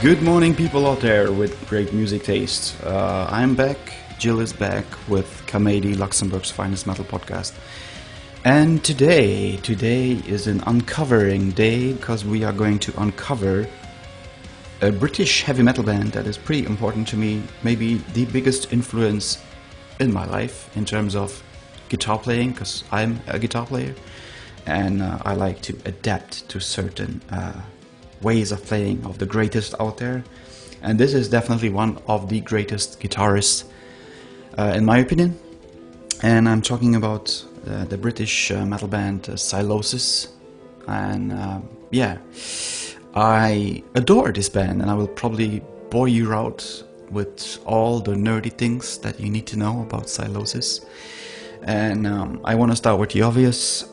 Good morning, people out there with great music taste. I'm back, Jill is back with Kamedi, Luxembourg's finest metal podcast. And today is an uncovering day because we are going to uncover a British heavy metal band that is pretty important to me, maybe the biggest influence in my life in terms of guitar playing, because I'm a guitar player and I like to adapt to certain ways of playing of the greatest out there, and this is definitely one of the greatest guitarists in my opinion, and I'm talking about the British metal band SYLOSIS. And I adore this band, and I will probably bore you out with all the nerdy things that you need to know about SYLOSIS. And I want to start with the obvious.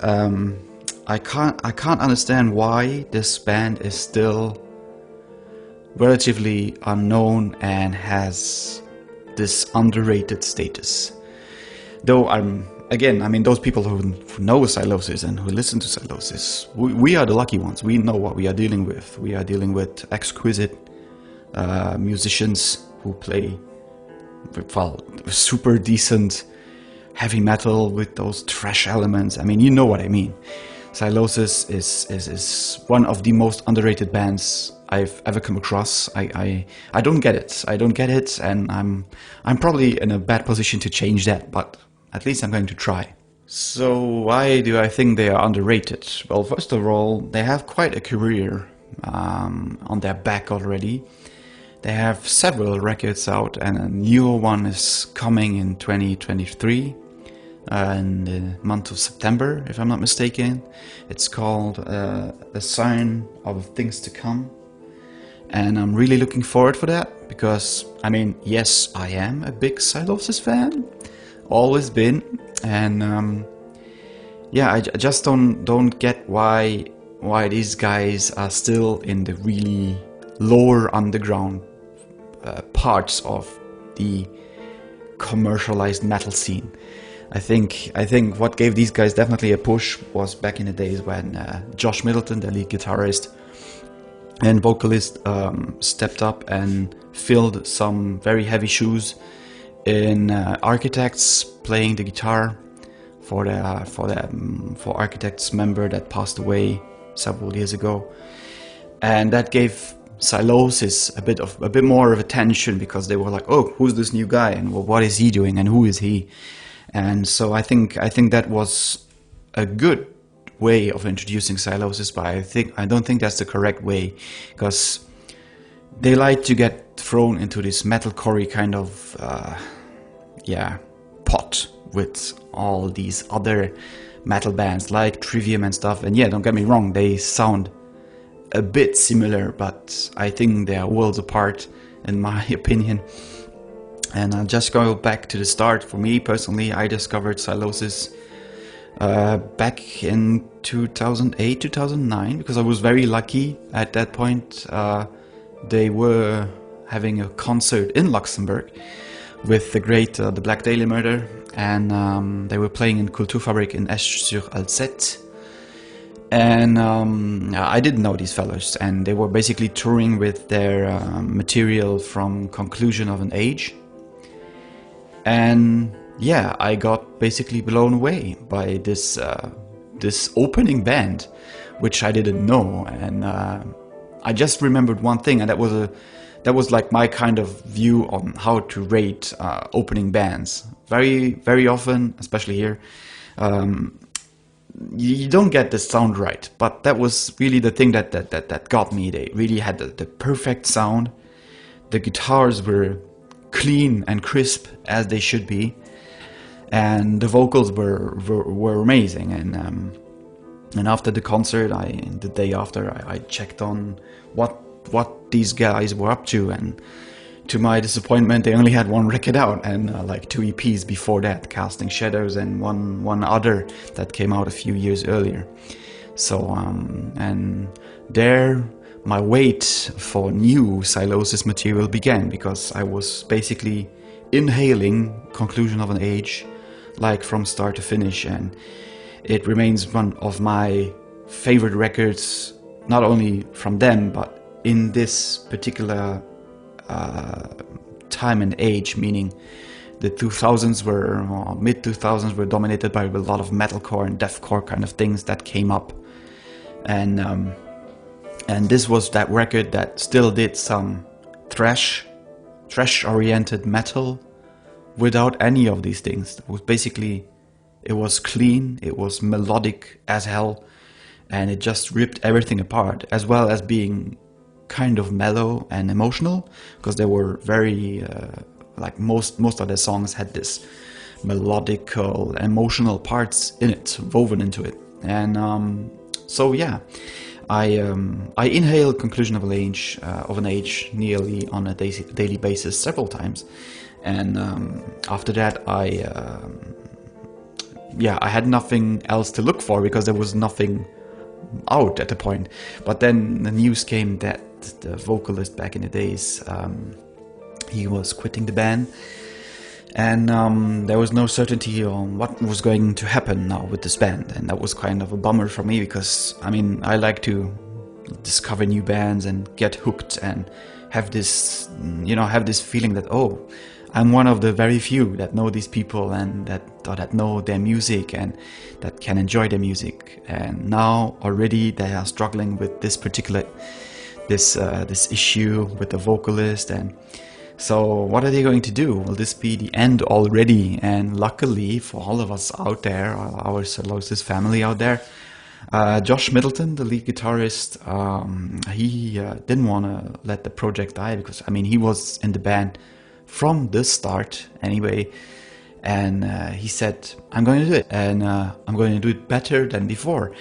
I can't understand why this band is still relatively unknown and has this underrated status. Though those people who know SYLOSIS and who listen to SYLOSIS, we are the lucky ones. We know what we are dealing with. We are dealing with exquisite musicians who play super decent heavy metal with those thrash elements. I mean, you know what I mean. SYLOSIS is one of the most underrated bands I've ever come across. I don't get it, and I'm probably in a bad position to change that, but at least I'm going to try. So why do I think they are underrated? Well, first of all, they have quite a career on their back already. They have several records out, and a newer one is coming in 2023. In the month of September, if I'm not mistaken. It's called A Sign of Things to Come, and I'm really looking forward for that because, I mean, yes, I am a big SYLOSIS fan, always been, and I just don't get why these guys are still in the really lower underground parts of the commercialized metal scene. I think what gave these guys definitely a push was back in the days when Josh Middleton, the lead guitarist and vocalist, stepped up and filled some very heavy shoes in Architects, playing the guitar for Architects member that passed away several years ago, and that gave SYLOSIS a bit more of attention because they were like, oh, who's this new guy, and well, what is he doing, and who is he? And so I think that was a good way of introducing SYLOSIS, but I don't think that's the correct way, because they like to get thrown into this metalcore kind of pot with all these other metal bands like Trivium and stuff. And yeah, don't get me wrong, they sound a bit similar, but I think they are worlds apart in my opinion. And I'll just go back to the start. For me personally, I discovered SYLOSIS back in 2008, 2009, because I was very lucky at that point. They were having a concert in Luxembourg with the great the Black Dahlia Murder, and they were playing in Kulturfabrik in Esch-sur-Alzette. And I didn't know these fellas, and they were basically touring with their material from Conclusion of an Age. And yeah, I got basically blown away by this opening band, which I didn't know. And I just remembered one thing, and that was like my kind of view on how to rate opening bands. Very, very often, especially here, you don't get the sound right, but that was really the thing that got me. They really had the perfect sound. The guitars were clean and crisp as they should be, and the vocals were amazing. And after the concert, the day after, I checked on what these guys were up to, and to my disappointment, they only had one record out, and like 2 EPs before that, Casting Shadows, and one other that came out a few years earlier. So and there my wait for new SYLOSIS material began, because I was basically inhaling Conclusion of an Age like from start to finish, and it remains one of my favorite records, not only from them but in this particular time and age, meaning the 2000s were, or mid 2000s were dominated by a lot of metalcore and deathcore kind of things that came up, and this was that record that still did some thrash oriented metal without any of these things. It was basically, it was clean, it was melodic as hell, and it just ripped everything apart, as well as being kind of mellow and emotional, because they were very like most of their songs had this melodical, emotional parts in it, woven into it. And so yeah, I inhale Conclusion of an Age nearly on a daily basis several times, and after that I had nothing else to look for, because there was nothing out at the point. But then the news came that the vocalist back in the days, he was quitting the band, and there was no certainty on what was going to happen now with this band, and that was kind of a bummer for me, because I mean, I like to discover new bands and get hooked and have this, have this feeling that, oh, I'm one of the very few that know these people and that know their music and that can enjoy their music. And now already they are struggling with this particular this issue with the vocalist. And so what are they going to do? Will this be the end already? And luckily for all of us out there, our SYLOSIS family out there, Josh Middleton, the lead guitarist, he didn't want to let the project die, because I mean, he was in the band from the start anyway, and he said, I'm going to do it, and I'm going to do it better than before.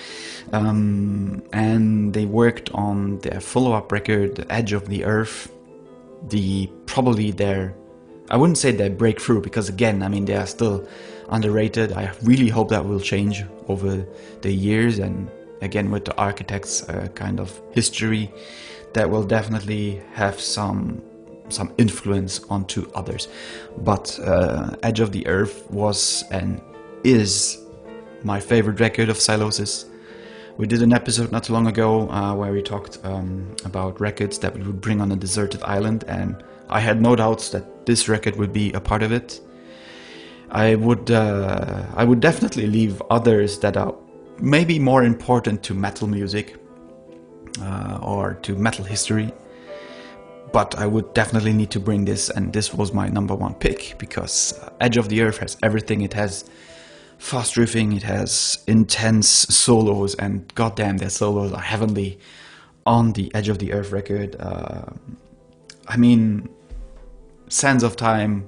And they worked on their follow-up record, The Edge of the Earth, probably their, I wouldn't say their breakthrough, because again, I mean, they are still underrated. I really hope that will change over the years, and again with the Architects kind of history, that will definitely have some influence onto others. But Edge of the Earth was and is my favorite record of SYLOSIS. We did an episode not too long ago where we talked about records that we would bring on a deserted island, and I had no doubts that this record would be a part of it. I would definitely leave others that are maybe more important to metal music or to metal history. But I would definitely need to bring this, and this was my number one pick, because Edge of the Earth has everything. It has fast riffing, it has intense solos, and goddamn, their solos are heavenly on the Edge of the Earth record. I mean, Sands of Time,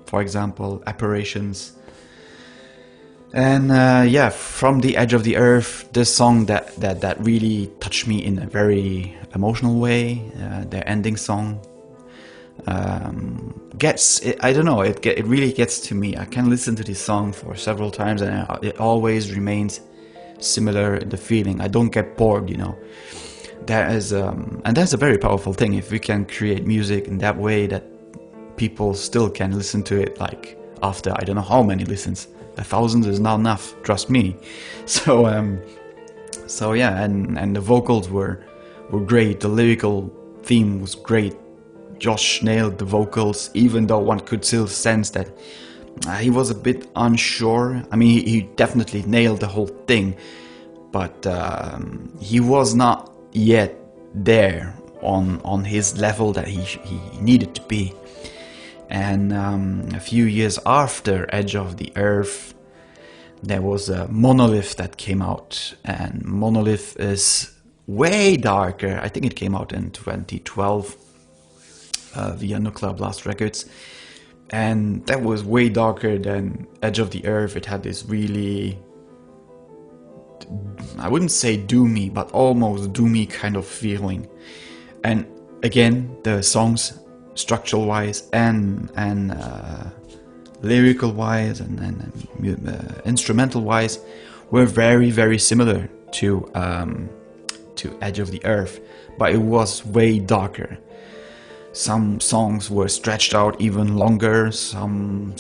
for example, Apparitions. And yeah, from the Edge of the Earth, this song that really touched me in a very emotional way, their ending song, I don't know, it really gets to me. I can listen to this song for several times, and it always remains similar in the feeling. I don't get bored, There is, and that's a very powerful thing, if we can create music in that way that people still can listen to it, like after I don't know how many listens. 1,000 is not enough, trust me. So yeah, and the vocals were great. The lyrical theme was great. Josh nailed the vocals, even though one could still sense that he was a bit unsure. I mean, he definitely nailed the whole thing, but he was not yet there on his level that he needed to be. And a few years after Edge of the Earth, there was a Monolith that came out, and Monolith is way darker. I think it came out in 2012 via Nuclear Blast Records, and that was way darker than Edge of the Earth. It had this really, I wouldn't say doomy, but almost doomy kind of feeling. And again, the songs, structural wise and lyrical wise and instrumental wise, were very, very similar to Edge of the Earth, but it was way darker. Some songs were stretched out even longer. Some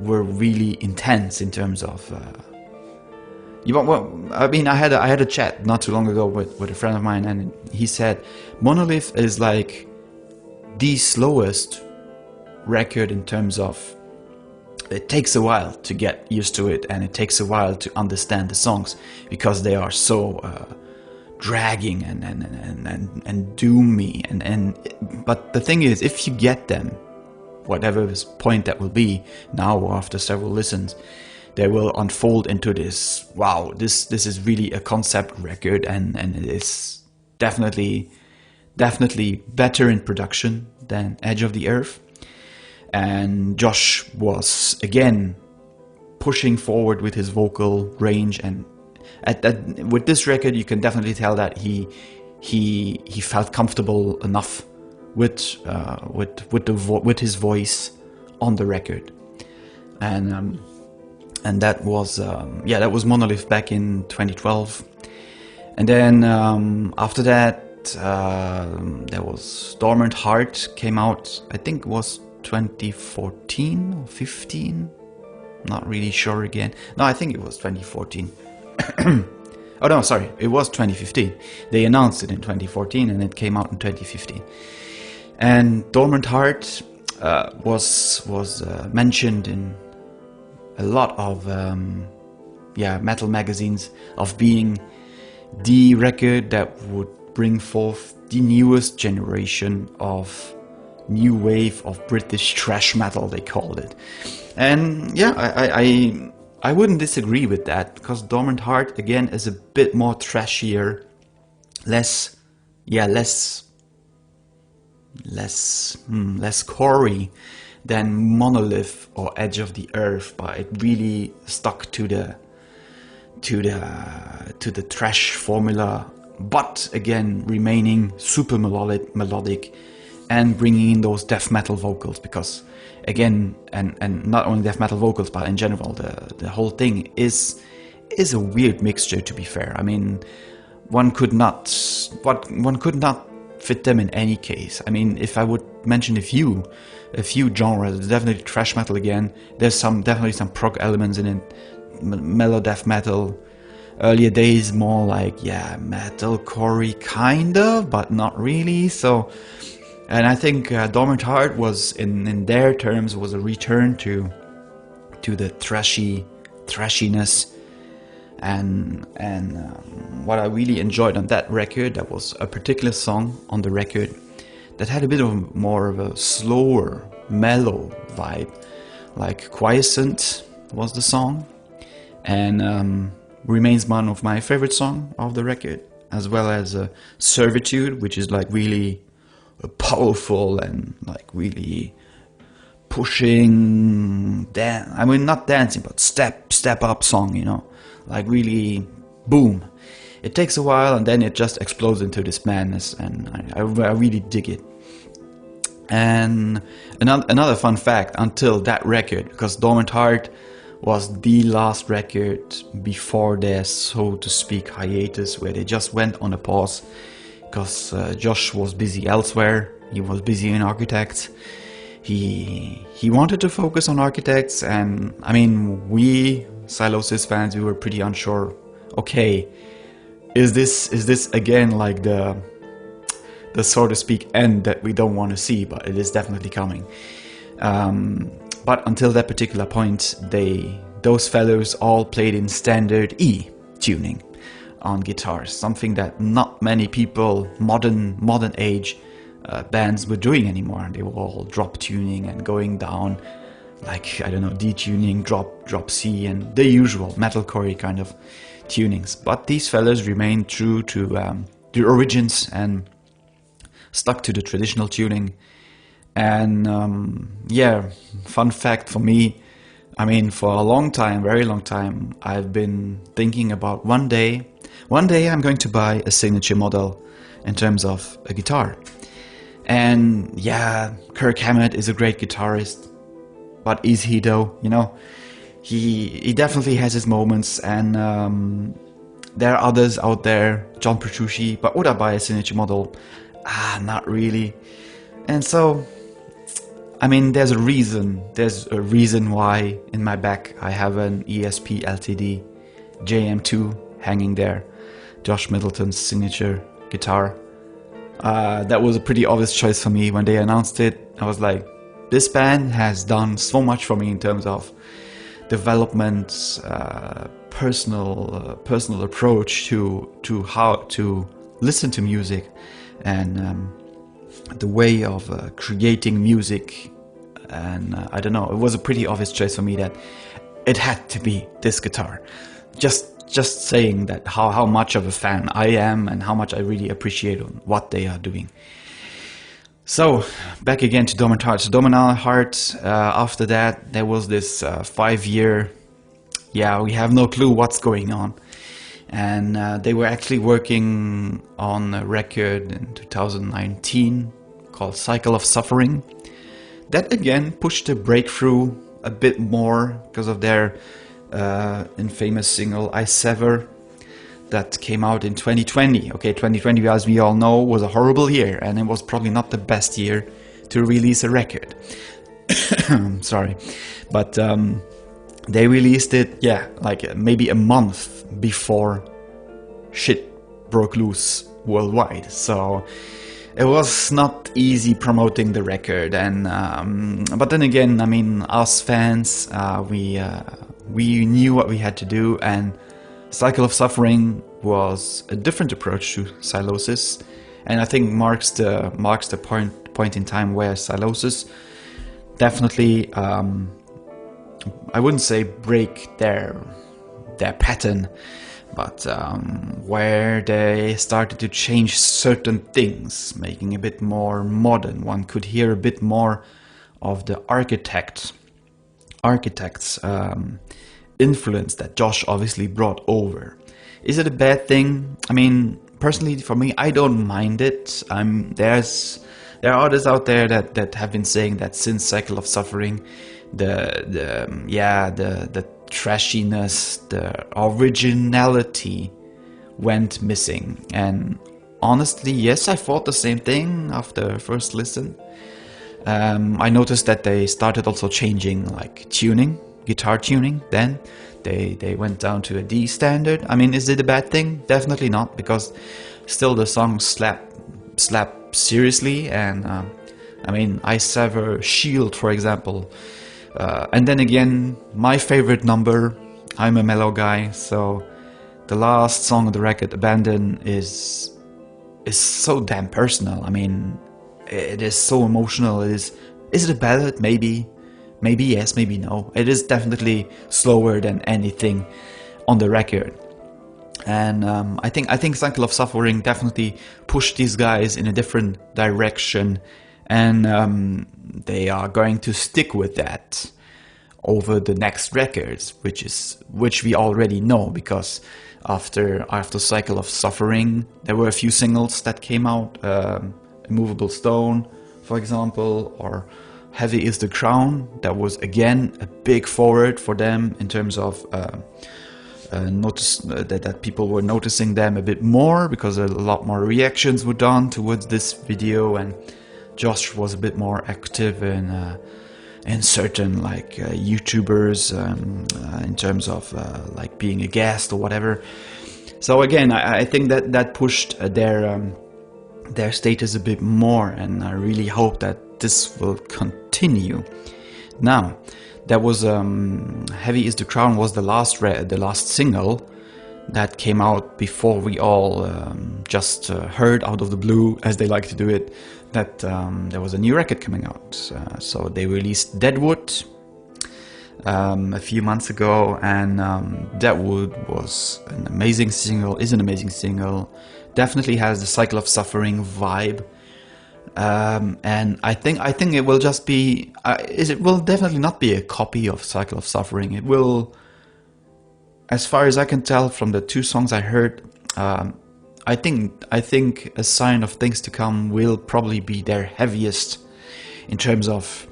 were really intense in terms of Well, I mean, I had a chat not too long ago with a friend of mine, and he said Monolith is like the slowest record in terms of it takes a while to get used to it, and it takes a while to understand the songs because they are so dragging and doomy. But the thing is, if you get them, whatever this point that will be now or after several listens, they will unfold into this. Wow, this is really a concept record, and it is definitely better in production than Edge of the Earth. And Josh was again pushing forward with his vocal range, and with this record you can definitely tell that he felt comfortable enough with his voice on the record, and that was that was Monolith back in 2012, and then after that there was Dormant Heart came out. I think it was 2014 or 15, not really sure again. No, I think it was 2014. Oh no, sorry, it was 2015. They announced it in 2014 and it came out in 2015. And Dormant Heart was mentioned in a lot of metal magazines of being the record that would bring forth the newest generation of new wave of British thrash metal, they called it. And yeah, I wouldn't disagree with that, because Dormant Heart again is a bit more thrashier, less corey than Monolith or Edge of the Earth, but it really stuck to the thrash formula, but again remaining super melodic and bringing in those death metal vocals, because again, and not only death metal vocals, but in general, the whole thing is a weird mixture, to be fair. I mean, one could not fit them in any case. I mean, if I would mention a few genres, definitely thrash metal again. There's definitely some prog elements in it, mellow death metal. Earlier days, more like metalcore kind of, but not really. So. And I think Dormant Heart was, in their terms, was a return to the thrashiness, and what I really enjoyed on that record, that was a particular song on the record that had a bit of more of a slower, mellow vibe, like Quiescent was the song, and remains one of my favorite songs of the record, as well as Servitude, which is like really powerful and like really pushing I mean, not dancing, but step up song, you know, like really boom. It takes a while and then it just explodes into this madness, and I really dig it. And another fun fact, until that record, because Dormant Heart was the last record before their, so to speak, hiatus, where they just went on a pause because Josh was busy elsewhere. He was busy in Architects. He wanted to focus on Architects, and I mean, we SYLOSIS fans, we were pretty unsure. Okay, is this again like the so to speak end that we don't want to see? But it is definitely coming. But until that particular point, those fellows all played in standard E tuning on guitars, something that not many people, modern age bands were doing anymore. They were all drop tuning and going down, like, I don't know, D tuning, drop C, and the usual metalcore kind of tunings. But these fellas remained true to the origins and stuck to the traditional tuning. And fun fact for me, I mean, for a long time, very long time, I've been thinking about one day I'm going to buy a signature model in terms of a guitar. And yeah, Kirk Hammett is a great guitarist, but is he though? You know, he definitely has his moments, and there are others out there, John Petrucci, but would I buy a signature model? Not really. And so, I mean, there's a reason why in my back I have an ESP LTD, JM2 hanging there, Josh Middleton's signature guitar. That was a pretty obvious choice for me when they announced it. I was like, this band has done so much for me in terms of development, personal approach to how to listen to music, and the way of creating music. And I don't know, it was a pretty obvious choice for me that it had to be this guitar. Just saying that how much of a fan I am and how much I really appreciate what they are doing. So back again to Dominant Heart. So Dominant Heart, after that there was this 5-year, we have no clue what's going on. And they were actually working on a record in 2019 called Cycle of Suffering. That again pushed the breakthrough a bit more because of their infamous single I Sever that came out in 2020. Okay, 2020, as we all know, was a horrible year, and it was probably not the best year to release a record. Sorry, but they released it, like maybe a month before shit broke loose worldwide. So it was not easy promoting the record, and but then again, I mean, us fans, we knew what we had to do, and Cycle of Suffering was a different approach to SYLOSIS, and I think marks the point in time where SYLOSIS definitely, I wouldn't say break their pattern, but where they started to change certain things, making a bit more modern. One could hear a bit more of the architect's influence that Josh obviously brought over. Is it a bad thing? I mean, personally for me, I don't mind it. There are others out there that have been saying that since Cycle of Suffering, the trashiness, the originality went missing. And honestly, yes, I thought the same thing after first listen. I noticed that they started also changing like guitar tuning. Then they went down to a D standard. I mean, is it a bad thing? Definitely not, because still the songs slap seriously. And I mean, I Sever, Shield, for example. And then again, my favorite number, I'm a mellow guy, so the last song of the record, Abandon, is so damn personal. I mean, it is so emotional. Is it a ballad? Maybe yes, maybe no. It is definitely slower than anything on the record. And I think Cycle of Suffering definitely pushed these guys in a different direction, and they are going to stick with that over the next records, which we already know, because after Cycle of Suffering there were a few singles that came out, Immovable Stone, for example, or Heavy is the Crown. That was again a big forward for them in terms of that people were noticing them a bit more, because a lot more reactions were done towards this video, and Josh was a bit more active in certain like YouTubers in terms of like being a guest or whatever. So again, I think that pushed their status a bit more, and I really hope that this will continue. Now, that was Heavy is the Crown was the last single that came out before we all just heard out of the blue, as they like to do it, that there was a new record coming out. So they released Deadwood a few months ago, and Deadwood was an amazing single, is an amazing single, definitely has the Cycle of Suffering vibe. And I think it will just be, it will definitely not be a copy of Cycle of Suffering. It will, as far as I can tell from the two songs I heard, I think A Sign of Things to Come will probably be their heaviest in terms of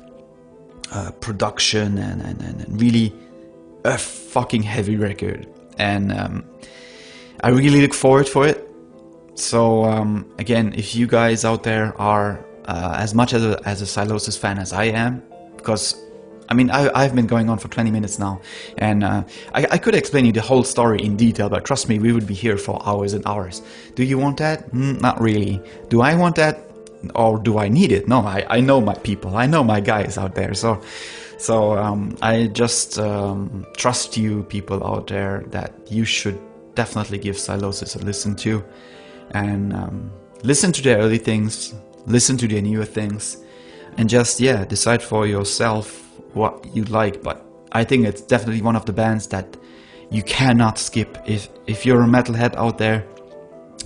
production and really a fucking heavy record. And I really look forward for it. So again, if you guys out there are as much as a SYLOSIS fan as I am, because I mean, I've been going on for 20 minutes now, and I could explain you the whole story in detail, but trust me, we would be here for hours and hours. Do you want that? Not really. Do I want that? Or do I need it? No, I know my people. I know my guys out there. So I just trust you people out there that you should definitely give SYLOSIS a listen to, and listen to their early things, listen to their newer things, and just, yeah, decide for yourself what you like. But I think it's definitely one of the bands that you cannot skip. If you're a metalhead out there,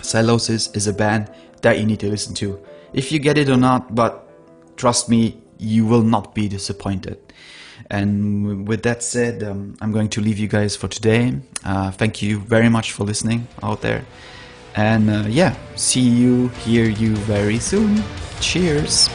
SYLOSIS is a band that you need to listen to. If you get it or not, but trust me, you will not be disappointed. And with that said, I'm going to leave you guys for today. Thank you very much for listening out there. And yeah, see you, hear you very soon. Cheers!